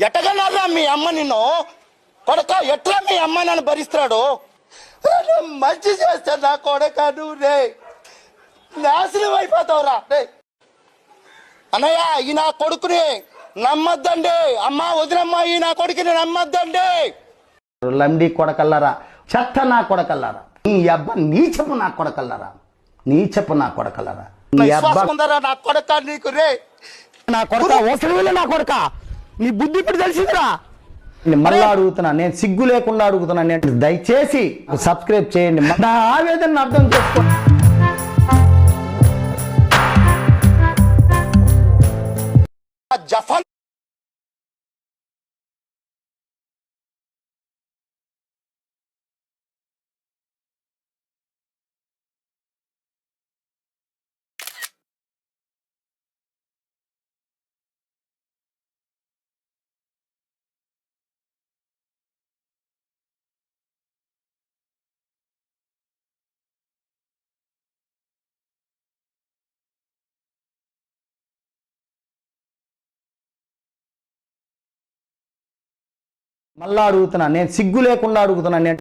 ఎట్టగన్నారా మీ అమ్మ నిన్ను కొడక? ఎట్లా మీ అమ్మ నన్ను భరిస్తాడు? మంచి చేస్తా నా కొడక, నువ్వు రే నాశనం అయిపోతావురా రే. అన్నయ్య ఈ నా కొడుకుని నమ్మద్దండి, అమ్మ వదినమ్మ ఈ నా కొడుకుని నమ్మద్దండి. లండి కొడకల్లారా, చెత్త నా కొడకల్లారా, నీ అబ్బ నీచపు నా కొడకల్లారా, నీచపు నా కొడకల్లారా. నా కొడక నీకు రే, నా కొడక అవసరం నా కొడక, నీ బుద్ధి ఇప్పుడు తెలిసిందిరా. మళ్ళా అడుగుతున్నా, నేను సిగ్గు లేకుండా అడుగుతున్నా, నేను దయచేసి సబ్స్క్రైబ్ చేయండి. నా ఆవేదన అర్థం చేసుకో. జఫన్ మళ్ళా అడుగుతున్నా, నేను సిగ్గు లేకుండా అడుగుతున్నా, నేను